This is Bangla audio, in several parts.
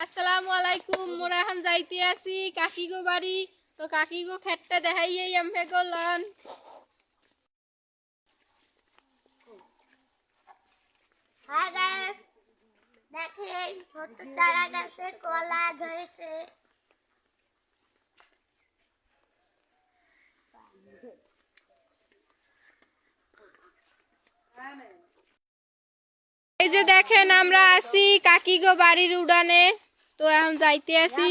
আসসালামু আলাইকুম। মোরা এখন যাইতে আছি কাকি গো বাড়ি। তো কাকি গো খেতটা দেখাইয়েই আমি করলাম। দেখেন ছোট চারা গাছে কলা ধরেছে। এই যে দেখেন আমরা আছি কাকি গো বাড়ির উড়ানে। তো এখন যাইতে আছি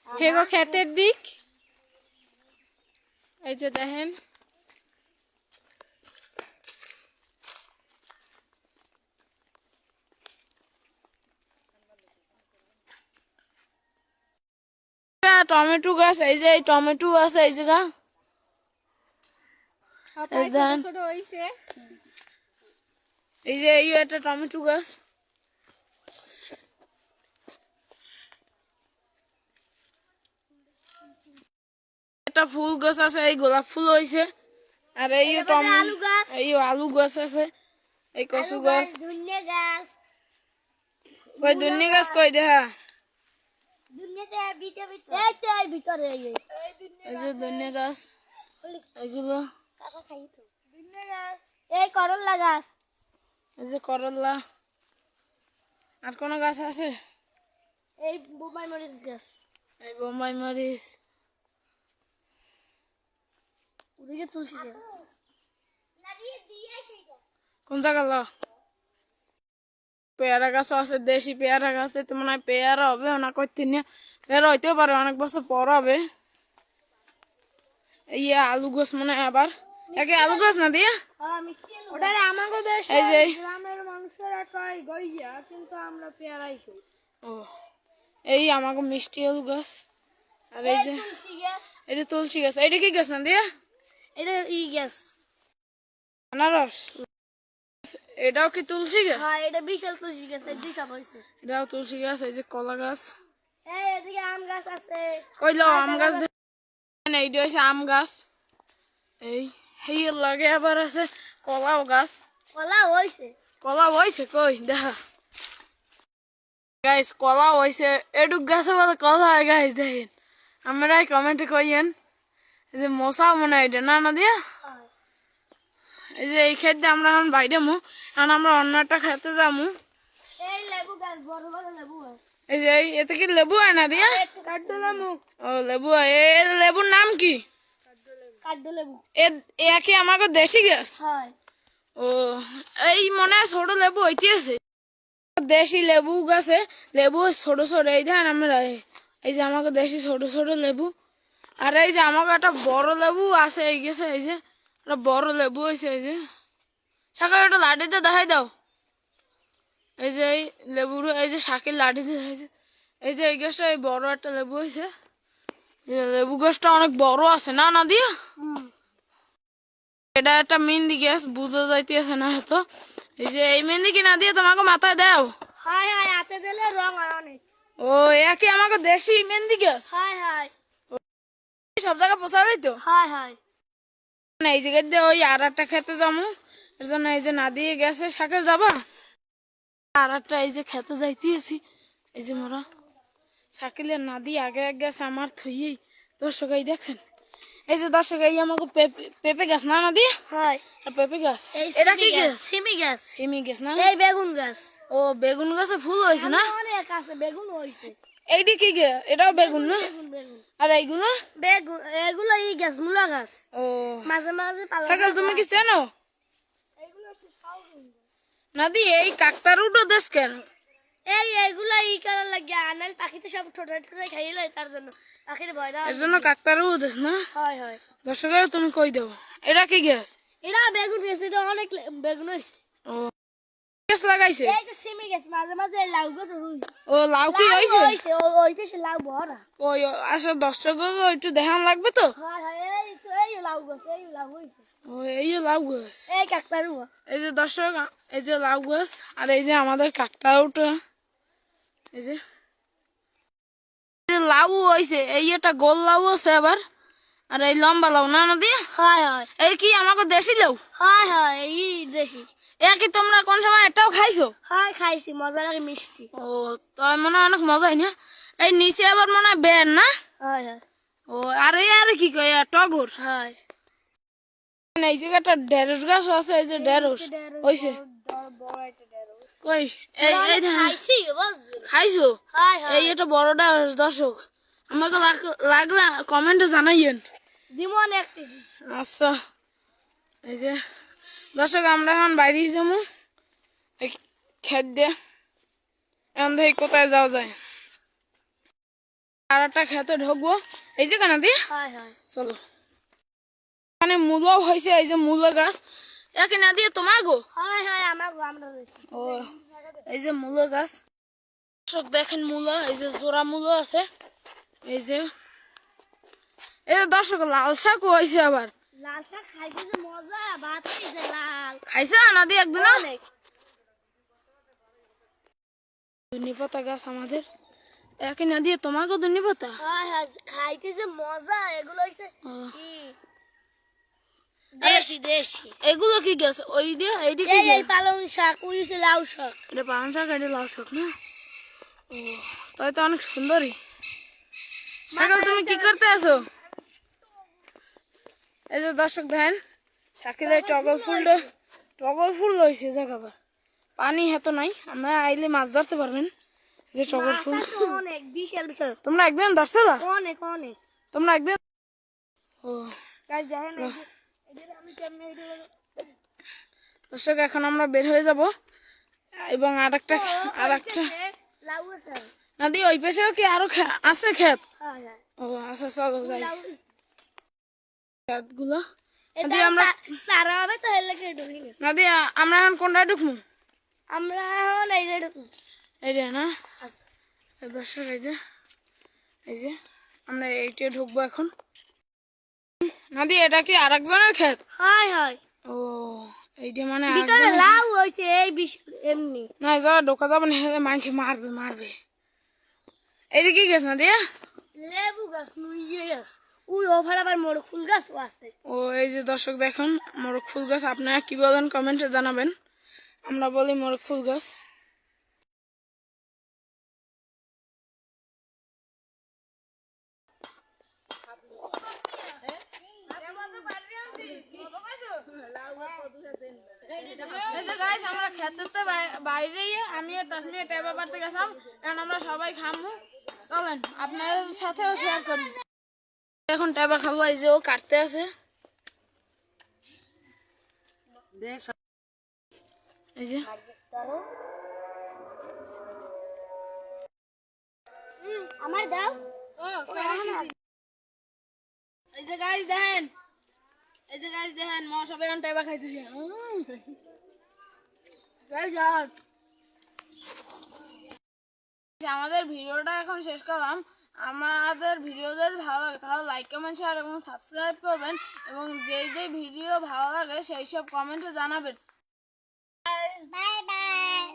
হেগো ক্ষেতের দিক। এই যে দেখেন টমেটো গাছ, এই যে টমেটো আছে এই জায়গা। ছোট হইছে। এই যে এই একটা টমেটো গাছ। একটা ফুল গাছ আছে, এই গোলাপ ফুল হইছে। আর এই আলু গাছ, এই আলু গাছ আছে, এই কচু গাছ। ধনিয়া গাছ, কই দুন্নি গাছ কই দেখা? ধনিয়াতে ভিতরে ভিতরে এই যে ধনিয়া গাছ, এইগুলো। কাকা খাই তো ধনিয়া গাছ, এই করলা গাছ, এই যে করলা। আর কোন গাছ আছে? এই বোম্বাই মরিচ গাছ, এই বোম্বাই মরিচ। ওদিকে তুলসী গাছ। কোন জায়গা ল? পেয়ারা গাছ আছে, দেশি পেয়ারা গাছ। এতে মনে হয় পেয়ারা হবে না, করতে নিয়ে পেয়ারা হইতেও পারে, অনেক বছর পর হবে। এই আলু গাছ মনে হয় আবার একে আলু গাছ না দিয়ে ওটা আমাকে বেশ এই যে গ্রামের মানুষেরা কয় গইয়া, কিন্তু আমরা পেয়ারাই কই। ও এই আমাকে মিষ্টি আলু গাছ। আর এই যে তুলসী গাছ, এটা তুলসী গাছ। এইটা কি গাছ না দিয়ে? এটা গাছ। আনারস। এটাও কি তুলসী গাছ? হ্যাঁ, এটা বিশাল তুলসী গাছ, এই দিশা হইছে। এটাও তুলসী গাছ। এই যে কলা গাছ। এই এদিকে আম গাছ আছে। কইলো আম গাছ। এইটা হচ্ছে আম গাছ। এই সেই লাগে আবার আছে কলাও গাছ। কলা হইছে। কলা হয়েছে কই দেখা গাইস, কলা হয়েছে। এটুক গাছে বলে কলা হয় গাইস, দেখেন। আমরা কমেন্টে কইয়েন। এই যে মশা মনে হয় এটা না না দিয়া। এই যে এই ক্ষেত্রে আমরা এখন বাইরে মু, কারণ আমরা অন্য একটা খেতে যাবো। এই লেবু গাছ, বড় বড় লেবু হয়। এই যে এতে কি লেবু হয় না দিয়া? কাঠলেবু। ও লেবু হয়। এই লেবুর নাম কি? কাঠলেবু। এ কি আমাকে দেশি গাছ? হয়। ও এই মনে হয় ছোট লেবু হইতেছে। দেশি লেবু গাছে লেবু ছোট ছোট। এই ধান আমরা এই যে আমাকে দেশি ছোট ছোট লেবু। আর এই যে আমাকে একটা বড় লেবু আছে এই গেছে। এই যে একটা বড় লেবু হয়েছে। এই যে সকালে একটা লাঠিতে দেখাই দাও। এই যে এই লেবুর এই যে শাকের লাঠিতে দেখাইছে। এই যে এই গাছটা এই বড় একটা লেবু হয়েছে। লেবু গাছটা অনেক বড় আছে না না দিয়া। এটা একটা মেহেন্দি গাছ, বুঝা যাইতেছে না হয়তো। এই যে এই মেহেন্দি কি না দিয়ে তোমাকে মাথায় দাও? হয় হয়, হাতে দিলে রং হয় অনেক। ও একই আমাকে দেশি মেহেন্দি গাছ। হয় হয়। সব জায়গায় পোষা যাইতো। হয় হয়। এই জায়গায় দিয়ে ওই আর একটা খেতে যাবো। এর জন্য এই যে না দিয়ে গেছে সাইকেল যাবা। আর একটা এই যে খেতে যাইতেছি। এই যে মোরা সাইকেলের না দিয়ে আগে এক গেছে আমার থুইয়েই। দর্শক এই দেখছেন, এই যে দর্শক এই আমাকে পেঁপে গাছ না না দিয়ে। হয়। পেঁপে গাছ। এই এটা কি গাছ? সিমি গাছ। সিমি গাছ না? এই বেগুন গাছ। ও বেগুন গাছে ফুল হয়েছে না? অনেক আছে, বেগুন হইছে। এইটি কি গে? এটাও বেগুন না? বেগুন বেগুন। আর এইগুলো? বেগুন এগুলো গাছ, মূলা গাছ। ও মাঝে মাঝে পালা। সাইকেল তুমি কি চেনো? এগুলো হচ্ছে শালগম। না দি এই কাকতারুটো দেশ কেন? এইগুলো করার লাগে আনাল পাখিতে সব ছোট ছোট খাইয়ে লয়, তার জন্য পাখির ভয় দাও। এর জন্য কাকতারু দেশ না? হয় হয়। দর্শকের তুমি কই দেবো এটা কি গাছ? এরা বেগুন গেছে, এটা অনেক বেগুন হয়েছে। ও গাছ লাগাইছে? এই যে সিমি গাছ, মাঝে মাঝে লাউ গাছ রুই। ও লাউ কি হয়েছে? ওই পেছে লাউ ভরা। ওই আসা দর্শক একটু দেখান লাগবে তো। হয় হয়, এই লাউ গাছ, এই লাউ হয়েছে। ও এই লাউ গাছ। এই কাকতারু। এই যে দর্শক এই যে লাউ গাছ। আর এই যে আমাদের কাকতারুটা। এই যে লাউ হয়েছে। এই একটা গোল লাউ আছে আবার। আর এই লম্বা লাউ না না দিয়ে। হয় হয়। এই কি আমাকে দেশি লাউ? হয় হয়, এই দেশি। কি তোমরা কোন সময় এটাও খাইছো? হয় খাইছি, মজা লাগে মিষ্টি। ও তাই মনে হয় অনেক মজা হয় না? এই নিচে আবার মনে হয় বের না? হয় হয় ও আর কি কয় টগর? হয়। এই জায়গাটা ঢেঁড়স গাছ আছে, এই যে ঢেঁড়স হইছে কই এই খাইছি বুঝলি? খাইছো? হয় হয়। এই এটা বড় ঢেঁড়স দর্শক, আমাকে লাগলা কমেন্টে জানাইয়েন। দিমন একটি আচ্ছা এই যে দর্শক আমরা এখন বাইরে যাবো খেত দিয়ে, এখন দেখি কোথায় যাওয়া যায়। আর একটা খেতে ঢুকবো এই যে কেন দিয়ে হয় হয় চলো। এখানে মূলো হয়েছে, এই যে মূলো গাছ একে না দিয়ে তোমার গো। হয় হয় আমরা আমরা ও এই যে মূলো গাছ দর্শক দেখেন, মূলো এই যে জোড়া মূলো আছে, এই যে দর্শক লাল শাকও হয়েছে আবার। লাল শাক খাইতে যে মজা, ভাত খাইছে লাল খাইছে না দিয়ে একদিন অনেক। ধনে পাতা গাছ আমাদের একে না দিয়ে তোমাকেও ধনে পাতা। হয় হয় খাইতে যে মজা, এগুলো হইছে ও, কি দেশি দেশি। এগুলো কি গাছ? ওই দিয়ে এইটি কি এই এই গাছ? পালং শাক, ওই হইছে লাউ শাক। এটা পালং শাক, এটা লাউ শাক না? ও তাই তো অনেক সুন্দরই। সকাল তুমি কি করতে আছো? এই যে দর্শক দেখেন শাকিলের টগর ফুল হয়েছে জায়গা, পানি হেতো নাই, আমরা আইলে মাছ ধরতে পারবেন। এই যে টগর ফুল মাছ তো অনেক বিশাল বিশাল, তোমরা একদিন ধরছিলা? অনেক অনেক। তোমরা একদিন ও গাইস দেখেন এই যে এদের আমি কেমনে ভিডিও দর্শক এখন আমরা বের হয়ে যাব এবং আরেকটা লাউ আছে। নদী ওই পাশেও কি আরো আছে ক্ষেত? হয় হয় ও আচ্ছা চলো যাই লাউ ক্ষেতগুলো। এটা আমরা সারা হবে তো এর লাগে ঢুকি না। নদী আমরা এখন কোনটায় ঢুকবো? আমরা এখন এই যে ঢুকু এই যে না আচ্ছা। দর্শক এই যে আমরা এইটা ঢুকবো এখন। নদী এটা কি আরেকজনের ক্ষেত? হয় হয় ও এইটা মানে ভিতরে আরেকজনের? লাউ হইছে এই এমনি। না যা ঢোকা যাবে না, মানুষ মারবে। এইটা কি গাছ না দিয়া? লেবু গাছ নুইয়ে গাছ, ওই ওভার আবার মোর ফুল গাছও আছে। ও এই যে দর্শক দেখুন মোরগ ফুল গাছ, আপনারা কি বলেন কমেন্টে জানাবেন। আমরা বলি মোরগ ফুল গাছ। আমরা খেতে বাইরে আমি তাসমিয়া টেবা পাড়তে গেছিলাম, কারণ আমরা সবাই খামু, চলেন আপনাদের সাথেও শেয়ার করি। এখন টেবা খাবো, এই যে ও কাটতে আছে। এই যে আমার দাও। এই যে গাইস দেখেন, মা সবাই এখন টেবা খাইতেছে। আমাদের ভিডিওটা এখন শেষ করলাম। আমাদের ভিডিও যদি ভালো লাগে তাহলে লাইক কমেন্ট শেয়ার এবং সাবস্ক্রাইব করবেন, এবং যেই ভিডিও ভালো লাগে সেই সব কমেন্টে জানাবেন। Bye bye.